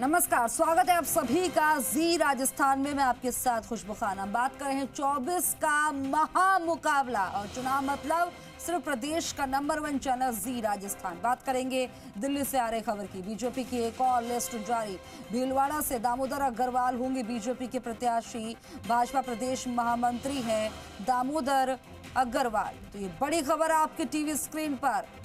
नमस्कार, स्वागत है आप सभी का जी राजस्थान में। मैं आपके साथ खुशबू खान। हम बात कर रहे हैं 24 का महामुकाबला और चुनाव मतलब सिर्फ प्रदेश का नंबर 1 चैनल जी राजस्थान। बात करेंगे दिल्ली से आ रही खबर की। बीजेपी की एक और लिस्ट जारी। भीलवाड़ा से दामोदर अग्रवाल होंगे बीजेपी के प्रत्याशी। भाजपा प्रदेश महामंत्री हैं दामोदर अग्रवाल। तो ये बड़ी खबर आपके टीवी स्क्रीन पर।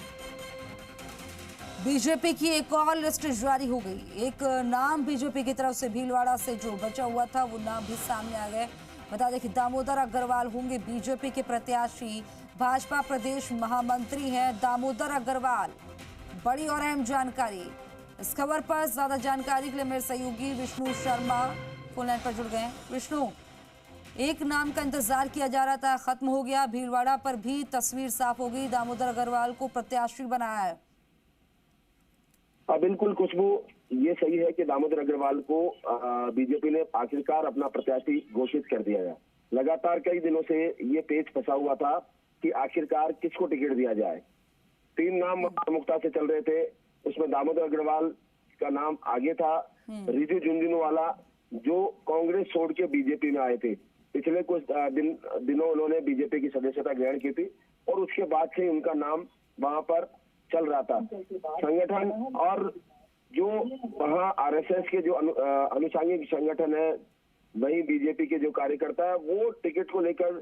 बीजेपी की एक और लिस्ट जारी हो गई। एक नाम बीजेपी की तरफ से भीलवाड़ा से जो बचा हुआ था वो नाम भी सामने आ गए। बता दें कि दामोदर अग्रवाल होंगे बीजेपी के प्रत्याशी। भाजपा प्रदेश महामंत्री हैं दामोदर अग्रवाल। बड़ी और अहम जानकारी। इस खबर पर ज्यादा जानकारी के लिए मेरे सहयोगी विष्णु शर्मा फोन लाइन पर जुड़ गए। विष्णु, एक नाम का इंतजार किया जा रहा था, खत्म हो गया। भीलवाड़ा पर भी तस्वीर साफ हो गई, दामोदर अग्रवाल को प्रत्याशी बनाया है। बिल्कुल खुशबू, ये सही है कि दामोदर अग्रवाल को बीजेपी ने आखिरकार अपना प्रत्याशी घोषित कर दिया है। लगातार कई दिनों से ये पेच फंसा हुआ था कि आखिरकार किसको टिकट दिया जाए। 3 नाम प्रमुखता से चल रहे थे, उसमें दामोदर अग्रवाल का नाम आगे था। रिजू झुंझुनवाला जो कांग्रेस छोड़ के बीजेपी में आए थे, पिछले कुछ दिनों उन्होंने बीजेपी की सदस्यता ग्रहण की थी और उसके बाद से उनका नाम वहां पर चल रहा था। संगठन और जो वहाँ आरएसएस के जो अनुषंगिक संगठन है, वही बीजेपी के जो कार्यकर्ता है, वो टिकट को लेकर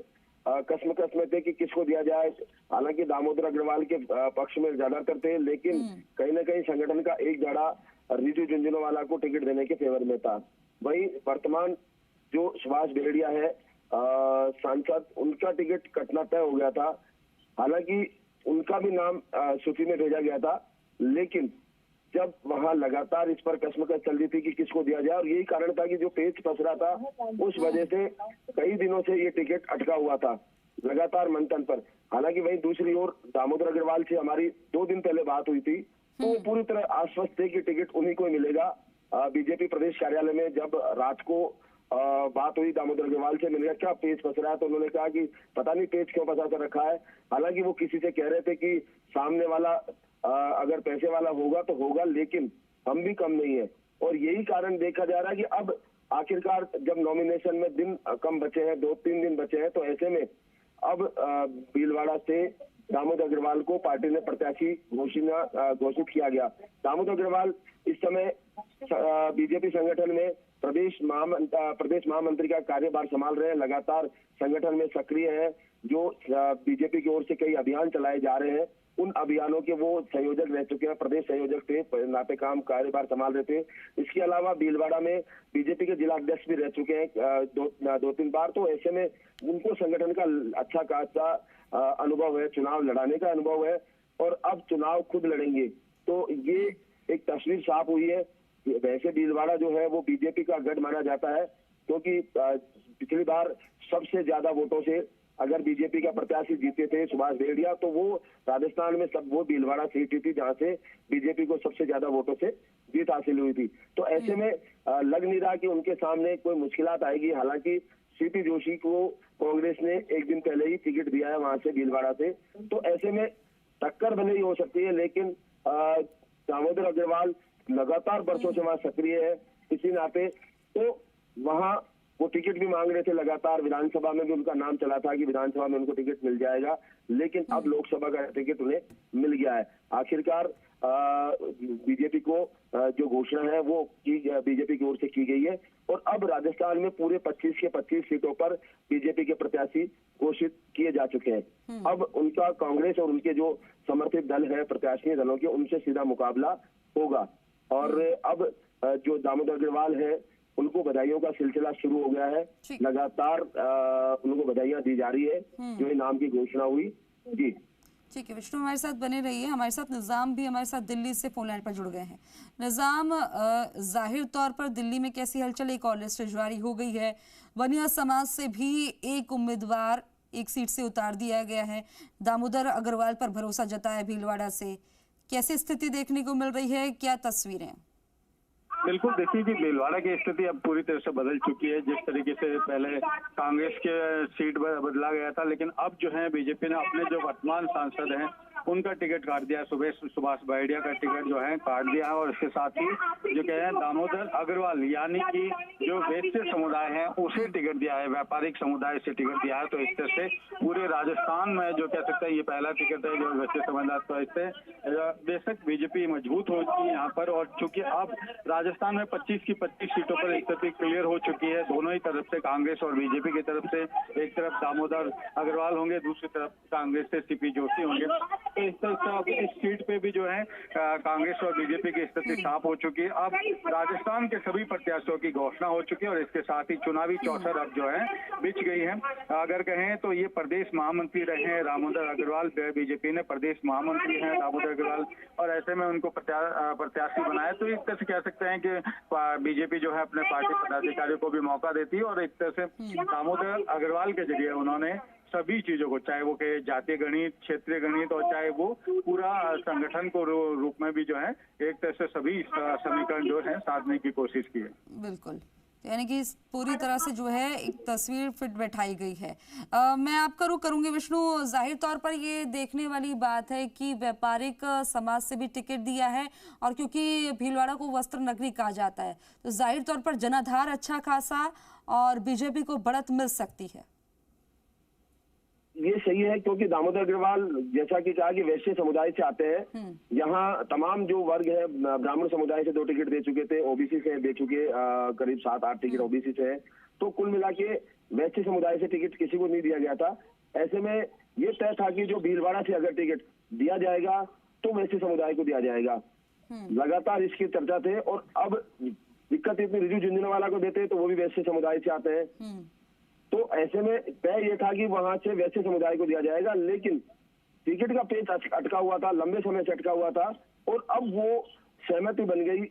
कसमकस में थे कि किसको दिया जाए। हालांकि दामोदर अग्रवाल के पक्ष में ज्यादातर थे, लेकिन कहीं ना कहीं संगठन का एक धड़ा रिजू झुंझुनवाला को टिकट देने के फेवर में था। वही वर्तमान जो सुभाष बेहड़िया है सांसद, उनका टिकट कटना तय हो गया था। हालांकि उनका भी नाम सूची में भेजा गया था, लेकिन जब वहां लगातार इस पर कसमकस चल रही थी कि किसको दिया जाए, और यही कारण था कि जो पेच फंस रहा था उस वजह से कई दिनों से ये टिकट अटका हुआ था लगातार मंथन पर। हालांकि वहीं दूसरी ओर दामोदर अग्रवाल से हमारी 2 दिन पहले बात हुई थी, तो वो पूरी तरह आश्वस्त थे कि टिकट उन्हीं को मिलेगा। बीजेपी प्रदेश कार्यालय में जब रात को बात हुई दामोदर अग्रवाल से, मिल गया क्या पेच फंस रहा है, तो उन्होंने कहा कि पता नहीं पेच क्यों फंसा कर रखा है। हालांकि वो किसी से कह रहे थे कि सामने वाला अगर पैसे वाला होगा तो होगा, लेकिन हम भी कम नहीं है। और यही कारण देखा जा रहा है कि अब आखिरकार जब नॉमिनेशन में दिन कम बचे हैं, 2-3 दिन बचे हैं, तो ऐसे में अब भीलवाड़ा से दामोदर अग्रवाल को पार्टी ने प्रत्याशी घोषित किया गया। दामोदर अग्रवाल इस समय बीजेपी संगठन में प्रदेश महामंत्री का कार्यभार संभाल रहे हैं। लगातार संगठन में सक्रिय है। जो बीजेपी की ओर से कई अभियान चलाए जा रहे हैं, उन अभियानों के वो संयोजक रह चुके हैं, प्रदेश संयोजक थे, नाते काम कार्यभार संभाल रहे थे। इसके अलावा भीलवाड़ा में बीजेपी के जिला अध्यक्ष भी रह चुके हैं 2-3 बार। तो ऐसे में उनको संगठन का अच्छा खासा अनुभव है, चुनाव लड़ाने का अनुभव है, और अब चुनाव खुद लड़ेंगे। तो ये एक तस्वीर साफ हुई है। वैसे भीलवाड़ा जो है वो बीजेपी का गढ़ माना जाता है, क्योंकि पिछली बार सबसे ज्यादा वोटों से अगर बीजेपी का प्रत्याशी जीते थे सुभाष बेहड़िया, तो वो राजस्थान में वो भीलवाड़ा सीट थी जहां से बीजेपी को सबसे ज्यादा वोटों से जीत हासिल हुई थी। तो ऐसे में लग नहीं रहा कि उनके सामने कोई मुश्किलात आएगी। हालांकि सीपी जोशी को कांग्रेस ने एक दिन पहले ही टिकट दिया है वहां से भीलवाड़ा से, तो ऐसे में टक्कर भले ही हो सकती है, लेकिन दामोदर अग्रवाल लगातार बरसों से वहां सक्रिय है। इसी नाते तो वहां वो टिकट भी मांग रहे थे लगातार। विधानसभा में भी उनका नाम चला था कि विधानसभा में उनको टिकट मिल जाएगा, लेकिन अब लोकसभा का टिकट उन्हें मिल गया है। आखिरकार बीजेपी को जो घोषणा है वो बीजेपी की ओर से की गई है, और अब राजस्थान में पूरे 25 के 25 सीटों पर बीजेपी के प्रत्याशी घोषित किए जा चुके हैं। अब उनका कांग्रेस और उनके जो समर्थित दल है, प्रत्याशी दलों के, उनसे सीधा मुकाबला होगा। और अब जो दामोदर अग्रवाल है उनको बधाइयों का सिलसिला शुरू हो गया है। लगातार उनको बधाइयां दी जा रही है जो ये नाम की घोषणा हुई। जी ठीक है विष्णु, हमारे साथ बने रहिए। हमारे साथ निजाम भी हमारे साथ दिल्ली से फोन लाइन पर जुड़ गए हैं। निजाम, जाहिर तौर पर दिल्ली में कैसी हलचल, एक और लिस्ट जारी हो गई है। वनिया समाज से भी एक उम्मीदवार एक सीट से उतार दिया गया है। दामोदर अग्रवाल पर भरोसा जताया भीलवाड़ा से। कैसी स्थिति देखने को मिल रही है, क्या तस्वीरें? बिल्कुल, देखिए जी, भीलवाड़ा की स्थिति अब पूरी तरह से बदल चुकी है। जिस तरीके से पहले कांग्रेस के सीट बदला गया था, लेकिन अब जो है बीजेपी ने अपने जो वर्तमान सांसद हैं उनका टिकट काट दिया। सुभाष बहेड़िया का टिकट जो है काट दिया है और इसके साथ ही जो कह रहे हैं दामोदर अग्रवाल यानी कि जो वैश्य समुदाय है उसे टिकट दिया है, व्यापारिक समुदाय से टिकट दिया है। तो इस तरह से पूरे राजस्थान में जो कह सकते हैं ये पहला टिकट है जो वैश्य समुदाय। तो इससे बेशक बीजेपी मजबूत होगी यहाँ पर। और चूंकि अब राजस्थान में 25 की 25 सीटों पर स्थिति क्लियर हो चुकी है दोनों ही तरफ से, कांग्रेस और बीजेपी की तरफ से। एक तरफ दामोदर अग्रवाल होंगे, दूसरी तरफ कांग्रेस से सीपी जोशी होंगे। तो इस तरह से इस सीट पे भी जो है कांग्रेस और बीजेपी की स्थिति साफ हो चुकी है। अब राजस्थान के सभी प्रत्याशियों की घोषणा हो चुकी है और इसके साथ ही चुनावी चौसर अब जो है बिछ गई है। अगर कहें तो ये प्रदेश महामंत्री रहे हैं दामोदर अग्रवाल, बीजेपी ने प्रदेश महामंत्री हैं दामोदर अग्रवाल और ऐसे में उनको प्रत्याशी बनाया। तो इस तरह से कह सकते हैं कि बीजेपी जो है अपने पार्टी पदाधिकारियों को भी मौका देती है और एक तरह से दामोदर अग्रवाल के जरिए उन्होंने सभी चीजों को, चाहे वो के जातीय गणित, क्षेत्रीय गणित और चाहे वो पूरा संगठन को रूप में भी जो है एक तरह से सभी समीकरण जो है साधने की कोशिश की है। बिल्कुल, यानी कि पूरी तरह से जो है एक तस्वीर फिट बैठाई गई है। मैं आपका रुख करूंगी विष्णु। जाहिर तौर पर ये देखने वाली बात है कि व्यापारिक समाज से भी टिकट दिया है और क्योंकि भीलवाड़ा को वस्त्र नगरी कहा जाता है तो जाहिर तौर पर जनाधार अच्छा खासा और बीजेपी को बढ़त मिल सकती है। ये सही है क्योंकि दामोदर अग्रवाल जैसा कि कहा कि वैश्य समुदाय से आते हैं। यहाँ तमाम जो वर्ग है, ब्राह्मण समुदाय से 2 टिकट दे चुके थे, ओबीसी से दे चुके करीब 7-8 टिकट ओबीसी से है। तो कुल मिला के वैश्य समुदाय से टिकट किसी को नहीं दिया गया था। ऐसे में ये तय था कि जो भीलवाड़ा से अगर टिकट दिया जाएगा तो वैश्य समुदाय को दिया जाएगा। लगातार इसकी चर्चा थे और अब दिक्कत इतनी रिजू झुंझुनवाला को देते तो वो भी वैश्य समुदाय से आते हैं। तो ऐसे में तय ये था कि वहां से वैश्य समुदाय को दिया जाएगा, लेकिन टिकट का पेच अटका हुआ था, लंबे समय से अटका हुआ था और अब वो सहमति बन गई।